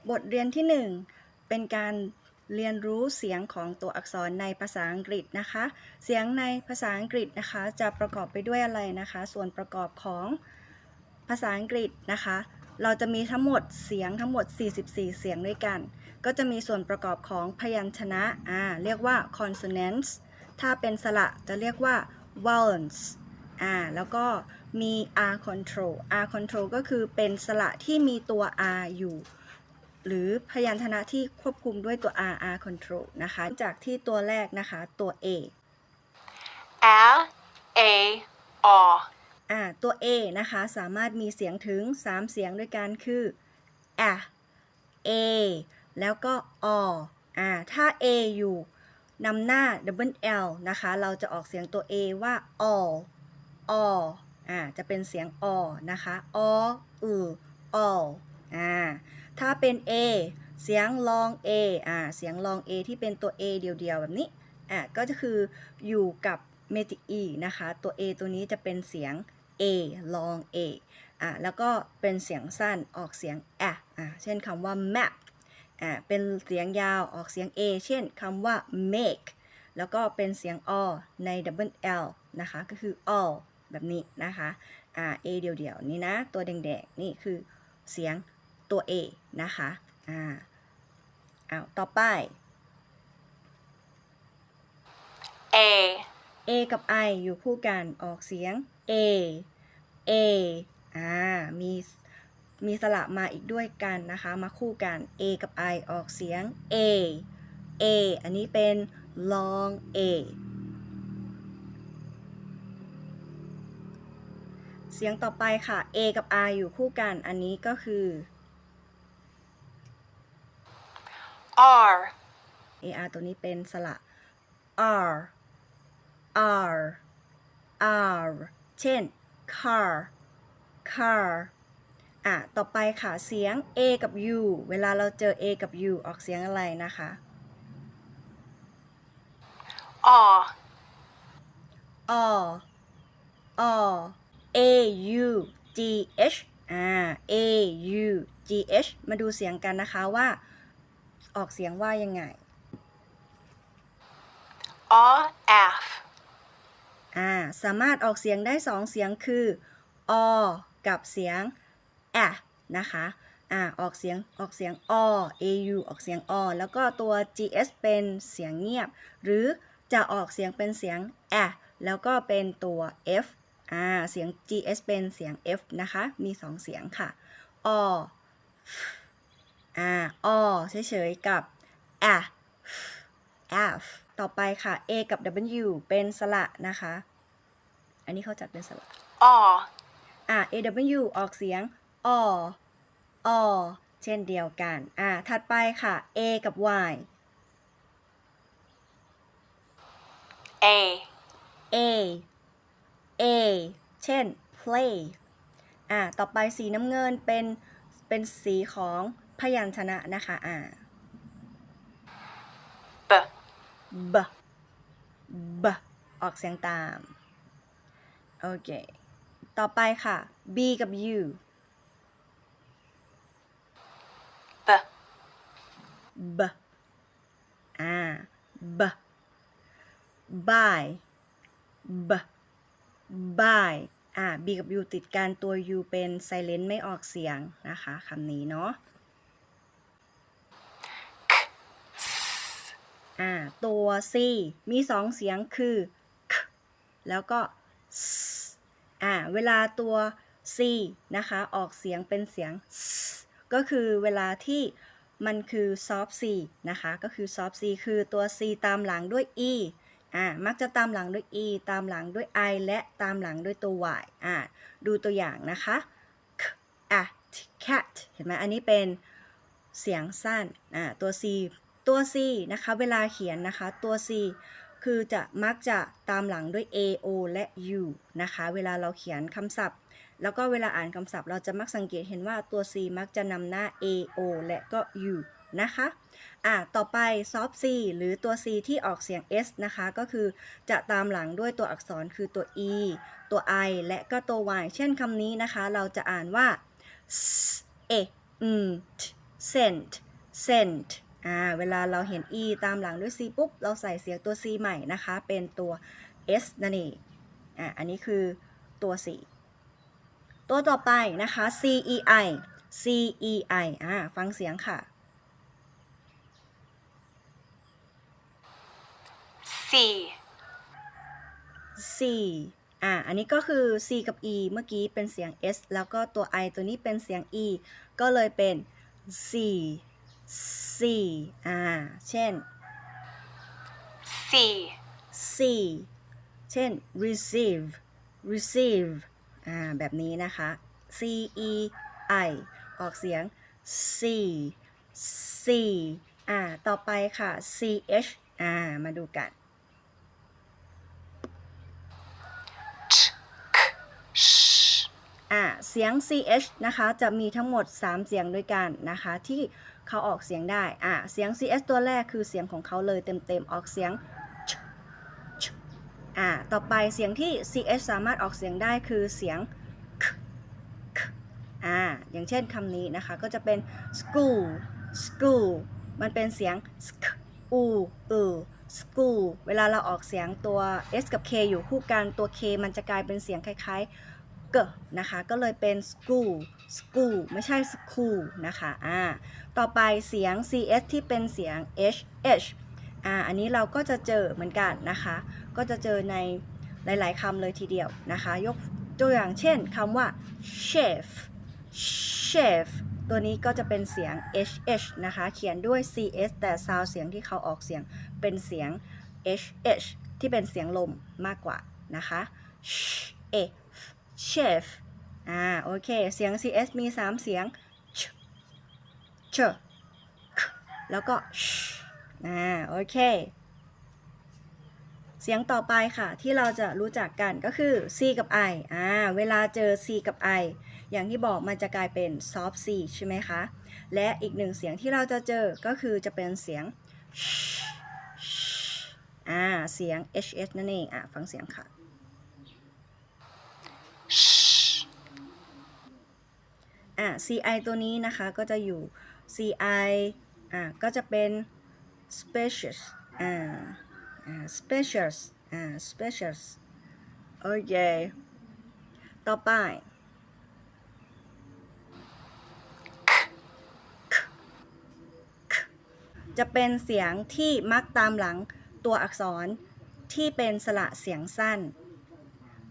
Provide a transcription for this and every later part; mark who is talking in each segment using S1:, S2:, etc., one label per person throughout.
S1: บทเรียนที่ 1เป็นการเรียนรู้เสียงของตัวอักษรในภาษาอังกฤษนะคะ เสียงในภาษาอังกฤษนะคะจะประกอบไปด้วยอะไรนะคะ ส่วนประกอบของภาษาอังกฤษนะคะ เราจะมีทั้งหมดเสียงทั้งหมด 44 เสียงด้วยกัน ก็จะมีส่วนประกอบของพยัญชนะเรียกว่า consonants ถ้าเป็นสระจะเรียกว่า vowels แล้วก็มี r control r control ก็คือเป็นสระที่มีตัว r อยู่หรือพยัญชนะที่ควบคุมด้วยตัว r control นะคะจากที่ตัวแรกนะคะตัว a
S2: a
S1: ตัว a นะคะสามารถมีเสียงถึง3เสียงด้วยกันคือ a แล้วก็ ถ้า a อยู่นำหน้า double l นะคะเราจะออกเสียงตัว a ว่า all จะเป็นเสียง นะคะ all ถ้าเป็น a เสียง long a เสียง long a ที่เป็นตัว a เดียวๆแบบนี้ก็จะคืออยู่กับ magic e นะคะตัว a ตัวนี้จะเป็นเสียง a long a แล้วก็เป็นเสียงสั้นออกเสียงเช่นคำว่า map เป็นเสียงยาวออกเสียง a เช่นคำว่า make แล้วก็เป็นเสียง ใน double l นะคะก็คือ all แบบนี้นะคะ a เดี่ยวๆนี่นะตัวแดงๆนี่คือเสียงตัว a นะคะต่อไป a กับ i อยู่คู่กันออกเสียง a มีสระมาอีกด้วยกันนะคะมาคู่กัน a กับ i ออกเสียง a อันนี้เป็น long a เสียงต่อไปค่ะ a กับ r อยู่คู่กันอันนี้ก็คือ
S2: r
S1: ar ตัวนี้เป็นสระ r เช่น car ต่อไปค่ะเสียง a กับ u เวลาเราเจอ a กับ u ออกเสียงอะไรนะคะ auth มาดูเสียงกันนะคะว่าออกเสียงว่ายังไง
S2: f
S1: สามารถออกเสียงได้2เสียงคืออกับเสียงนะคะออกเสียงau ออกเสียงแล้วก็ตัว gs เป็นเสียงเงียบหรือจะออกเสียงเป็นเสียงแล้วก็เป็นตัว f เสียง gs เป็นเสียง f นะคะมี2เสียงค่ะอเฉยๆกับ f ต่อไปค่ะ a กับ w เป็นสระนะคะอันนี้เขาจัดเป็นสระaw ออกเสียงอเช่นเดียวกันถัดไปค่ะ a กับ y a เช่น play ต่อไปสีน้ำเงินเป็นสีของพยัญชนะนะคะb ออกเสียงตามโอเคต่อไปค่ะ b กับ u b by b กับ u ติดกันตัว u เป็น silent ไม่ออกเสียงนะคะคำนี้เนาะตัว c มี2เสียงคือ k แล้วก็ s เวลาตัว c นะคะออกเสียงเป็นเสียง s ก็คือเวลาที่มันคือ soft c นะคะก็คือ soft c คือตัว c ตามหลังด้วย e มักจะตามหลังด้วย e ตามหลังด้วย i และตามหลังด้วยตัว y ดูตัวอย่างนะคะ cat เห็นไหมอันนี้เป็นเสียงสั้นตัว c นะคะเวลาเขียนนะคะตัว c คือมักจะตามหลังด้วย a o และ u นะคะเวลาเราเขียนคำศัพท์แล้วก็เวลาอ่านคำศัพท์เราจะมักสังเกตเห็นว่าตัว c มักจะนำหน้า a o และก็ u นะคะต่อไป soft c หรือตัว c ที่ออกเสียง s นะคะก็คือจะตามหลังด้วยตัวอักษรคือตัว e ตัว i และก็ตัว y เช่นคำนี้นะคะเราจะอ่านว่า scent scent เวลาเราเห็น e ตามหลังด้วย c ปุ๊บเราใส่เสียงตัว c ใหม่นะคะเป็นตัว s นั่นเองอันนี้คือตัว c ตัวต่อไปนะคะ CEI CEI ฟังเสียงค่ะ
S2: C
S1: C อันนี้ก็คือ C กับ E เมื่อกี้เป็นเสียง S แล้วก็ตัว I ตัวนี้เป็นเสียง E ก็เลยเป็น C C เช่น
S2: C
S1: C เช่น receive receive แบบนี้นะคะ C E I ออกเสียง C C ต่อไปค่ะ C H มาดูกัน
S2: Ch K Sh
S1: เสียง ch นะคะจะมีทั้งหมด3เสียงด้วยกันนะคะที่เขาออกเสียงได้เสียง ch ตัวแรกคือเสียงของเขาเลยเต็มๆออกเสียง ch ch ต่อไปเสียงที่ ch สามารถออกเสียงได้คือเสียง k k อย่างเช่นคำนี้นะคะก็จะเป็น school school มันเป็นเสียง sk u school เวลาเราออกเสียงตัว s กับ k อยู่คู่กันตัว k มันจะกลายเป็นเสียงคล้ายๆนะคะก็เลยเป็น school ไม่ใช่ school นะคะต่อไปเสียง cs ที่เป็นเสียง h อันนี้เราก็จะเจอเหมือนกันนะคะก็จะเจอในหลายๆคำเลยทีเดียวนะคะยกตัวอย่างเช่นคำว่า chef ตัวนี้ก็จะเป็นเสียง hh นะคะเขียนด้วย cs แต่ซาวเสียงที่เขาออกเสียงเป็นเสียง hh ที่เป็นเสียงลมมากกว่านะคะchef โอเคเสียง cs มี3เสียง ch k แล้วก็ sh โอเคเสียงต่อไปค่ะที่เราจะรู้จักกันก็คือ c กับ i เวลาเจอ c กับ i อย่างที่บอกมันจะกลายเป็น soft c ใช่ไหมคะและอีกหนึ่งเสียงที่เราจะเจอก็คือจะเป็นเสียง เสียง hs นั่นเองฟังเสียงค่ะci ตัวนี้นะคะก็จะอยู่ ci ก็จะเป็น spacious spacious spacious โอเคต่อไป จะเป็นเสียงที่มักตามหลังตัวอักษรที่เป็นสระเสียงสั้น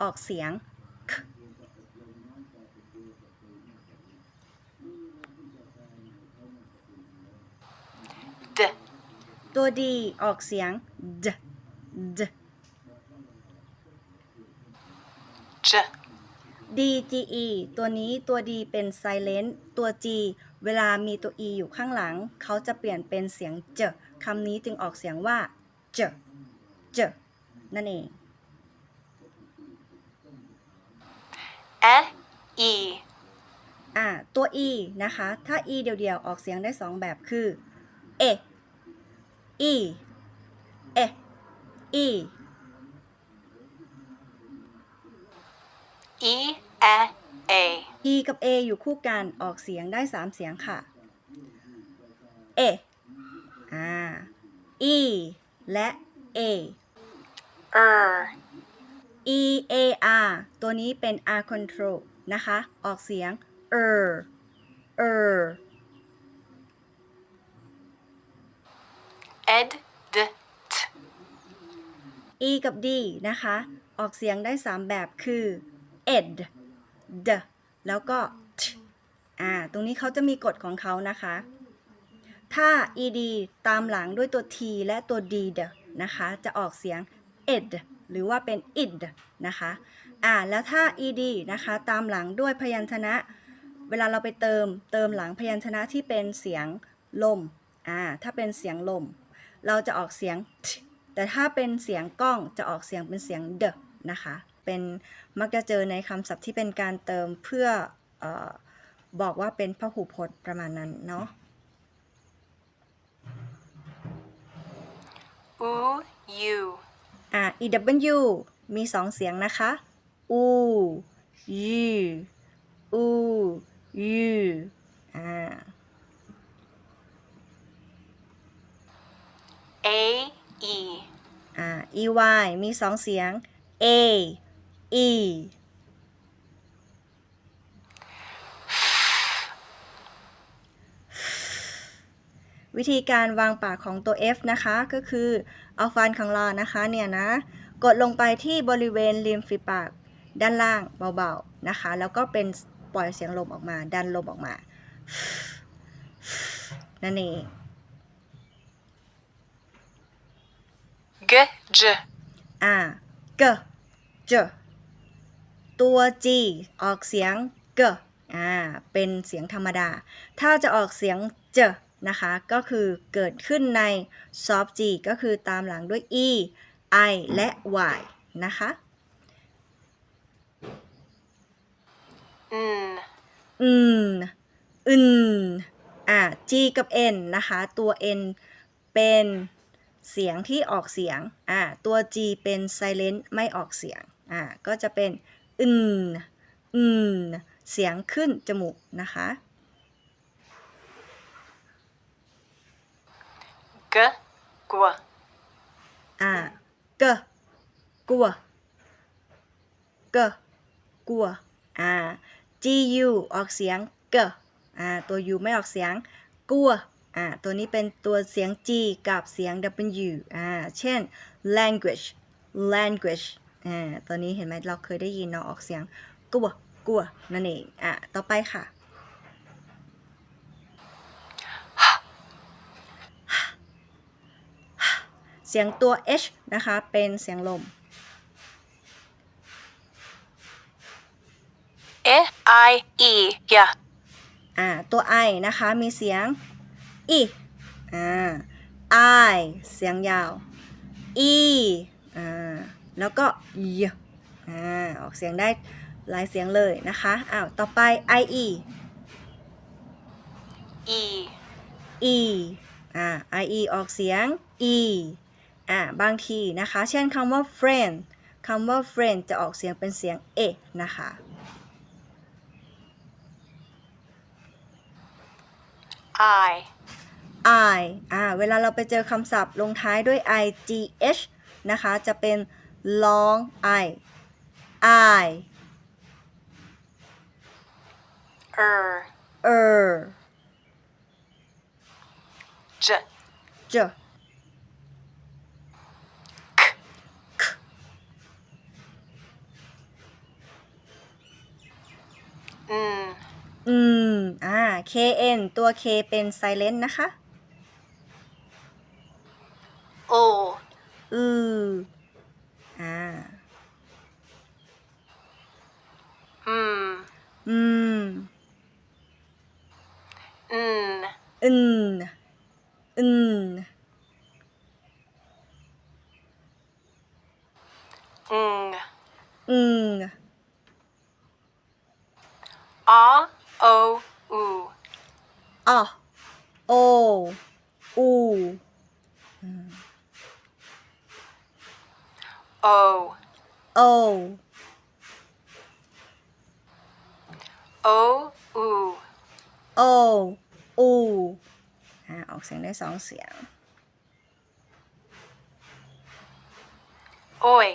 S1: ออกเสียง k
S2: D
S1: ตัว d ออกเสียง d d
S2: J
S1: dge ตัวนี้ตัว d เป็น silent ตัว g เวลามีตัว e อยู่ข้างหลังเขาจะเปลี่ยนเป็นเสียง j คำนี้จึงออกเสียงว่า j j นั่นเอง
S2: E
S1: ตัว e นะคะถ้า e เดียวๆออกเสียงได้2แบบคือ e e e e
S2: E A A
S1: e กับ a อยู่คู่กันออกเสียงได้3เสียงค่ะ e e และ a e a r ตัวนี้เป็น r control นะคะออกเสียง
S2: Ed D T
S1: e กับ d นะคะออกเสียงได้3แบบคือ ed d แล้วก็ t ตรงนี้เขาจะมีกฎของเขานะคะถ้า ed ตามหลังด้วยตัว t และตัว d นะคะจะออกเสียง ed หรือว่าเป็น id นะคะแล้วถ้า ed นะคะตามหลังด้วยพยัญชนะเวลาเราไปเติมหลังพยัญชนะที่เป็นเสียงลมถ้าเป็นเสียงลมเราจะออกเสียง t แต่ถ้าเป็นเสียงก้องจะออกเสียงเป็นเสียง d นะคะเป็นมักจะเจอในคำศัพท์ที่เป็นการเติมเพื่อบอกว่าเป็นพหูพจน์ประมาณนั้นเนาะ
S2: U U
S1: EW มี2เสียงนะคะอูยูอูยู
S2: E.
S1: ey มีสองเสียง a e วิธีการวางปากของตัว F นะคะก็คือเอาฟันของเรานะคะเนี่ยนะกดลงไปที่บริเวณริมฝีปากด้านล่างเบาๆนะคะแล้วก็เป็นปล่อยเสียงลมออกมาดันลมออกมานั่นเอง
S2: G. J.
S1: กเจตัว G ออกเสียงกเป็นเสียงธรรมดาถ้าจะออกเสียงเจนะคะก็คือเกิดขึ้นใน soft G ก็คือตามหลังด้วย E I และ Y นะคะอืนG กับ N นะคะตัว N เป็นเสียงที่ออกเสียงตัว G เป็น silent ไม่ออกเสียงก็จะเป็นเสียงขึ้นจมูกนะคะ
S2: G. Gua.
S1: กกลัวกลัวGU ออกเสียงกตัว U ไม่ออกเสียงกลัวตัวนี้เป็นตัวเสียง G กับเสียง W เช่น language ตัวนี้เห็นไหมเราเคยได้ยินเนาะออกเสียงกลัวนั่นเองต่อไปค่ะเสียงตัว H นะคะเป็นเสียงลม
S2: I. E. Yeah.
S1: ตัว I นะคะมีเสียง E I เสียงยาว E แล้วก็ Y ออกเสียงได้หลายเสียงเลยนะคะต่อไป IE
S2: E.
S1: E IE ออกเสียง E บางทีนะคะเช่นคำว่า friend จะออกเสียงเป็นเสียง A นะคะ I เวลาเราไปเจอคำศัพท์ลงท้ายด้วย IGH นะคะจะเป็น long I
S2: J.
S1: J KN ตัว K เป็น silent นะคะ
S2: O.
S1: อึน
S2: R. O. U.
S1: O U
S2: O.
S1: O
S2: O. U.
S1: O U ออกเสียงได้สองเสียง
S2: Oi.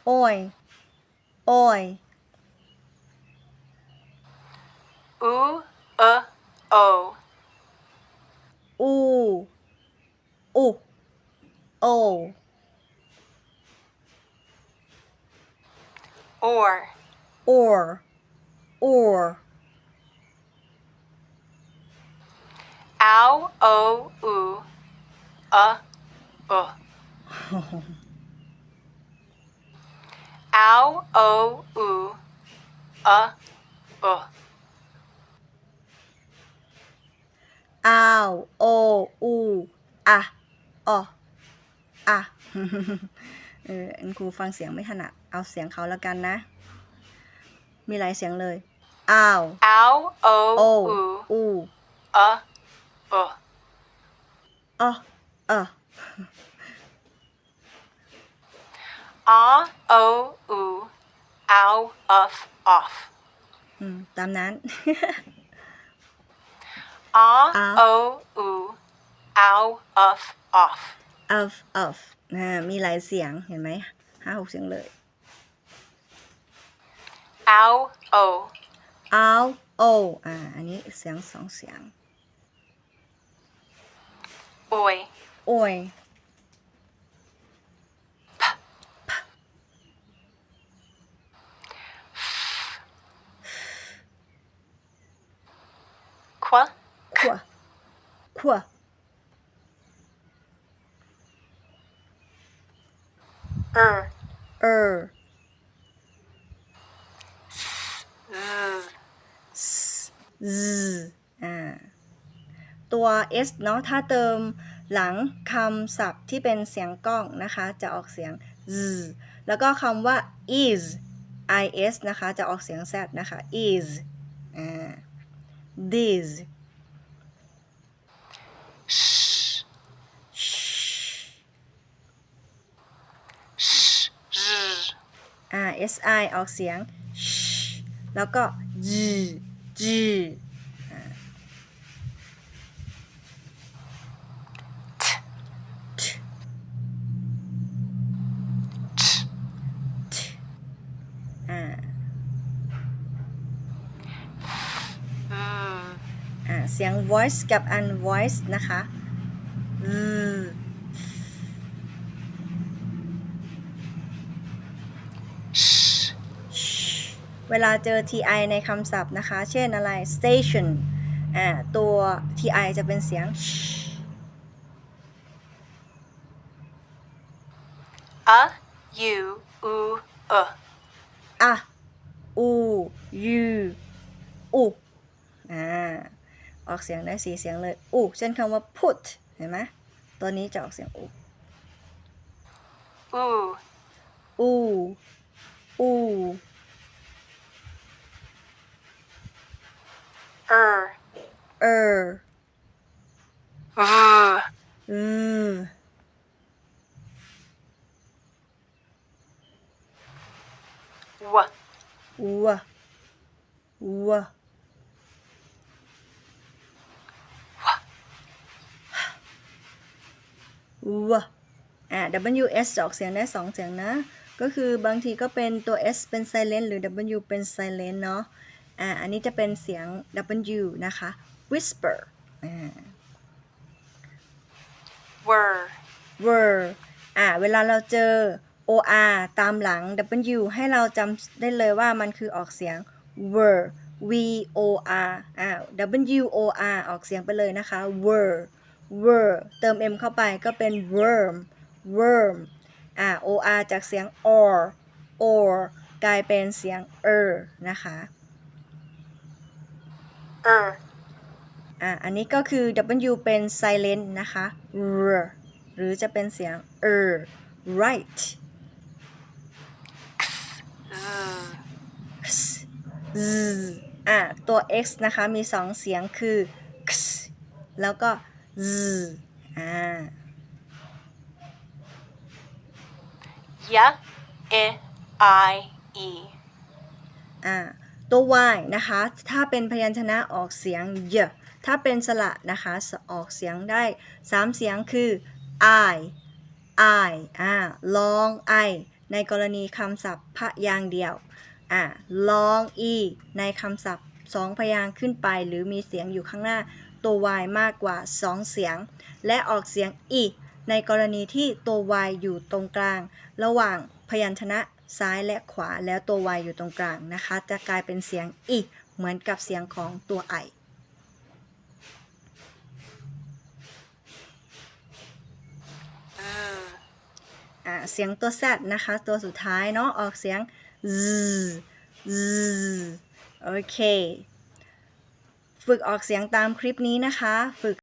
S1: Oi
S2: U. O.
S1: U O
S2: Or.
S1: Or
S2: Ow. O. U. Ow. O. U.
S1: อ้าวโออูอะอันครูฟังเสียงไม่ถนัดเอาเสียงเขาแล้วกันนะ มีหลายเสียงเลยอ้าว
S2: Ow. O.
S1: โอ
S2: U.
S1: อู
S2: R. O. U. Ow. Off.
S1: ตามนั้น
S2: R. O. U. Ow. Off.
S1: of มีหลายเสียงเห็นไหม5-6 เสียงเลย
S2: ow o
S1: out o อันนี้เสียง2 เสียง
S2: oi
S1: oi
S2: qua
S1: qua qua
S2: z
S1: z ตัว s เนาะถ้าเติมหลังคำศัพท์ที่เป็นเสียงก้องนะคะจะออกเสียง z แล้วก็คำว่า isนะคะจะออกเสียง z นะคะ is this si ออกเสียง sh แล้วก็ g gเสียง voice กับ unvoiced นะคะเวลาเจอ ti ในคำศัพท์นะคะ เช่นอะไร station ตัว ti จะเป็นเสียง
S2: a u u
S1: a u u u ออกเสียงได้4 เสียงเลยเช่นคำว่า put เห็นไหมตัวนี้จะออกเสียงอูวws ออกเสียงได้2 เสียงนะก็คือบางทีก็เป็นตัว s เป็น silent หรือ w เป็น silent เนาะอันนี้จะเป็นเสียง w นะคะ whisper were เวลาเราเจอ or ตามหลัง w ให้เราจำได้เลยว่ามันคือออกเสียง were vor w o r ออกเสียงไปเลยนะคะ were เติม m เข้าไปก็เป็น worm or จากเสียง or กลายเป็นเสียงนะคะอันนี้ก็คือ w เป็น silent นะคะ หรือจะเป็นเสียงrightตัว x นะคะมี2 เสียงคือ x แล้วก็ z
S2: ya e i e
S1: ตัว y นะคะถ้าเป็นพยัญชนะออกเสียง y ถ้าเป็นสระนะคะออกเสียงได้3 เสียงคือ i long i ในกรณีคำศัพท์พยางค์เดียวlong e ในคำศัพท์2 พยางค์ขึ้นไปหรือมีเสียงอยู่ข้างหน้าตัว y มากกว่า2 เสียงและออกเสียง i ในกรณีที่ตัว y อยู่ตรงกลางระหว่างพยัญชนะซ้ายและขวาแล้วตัว y อยู่ตรงกลางนะคะจะกลายเป็นเสียง i เหมือนกับเสียงของตัว i เสียงตัว z นะคะตัวสุดท้ายเนาะออกเสียง z โอเคฝึกออกเสียงตามคลิปนี้นะคะฝึก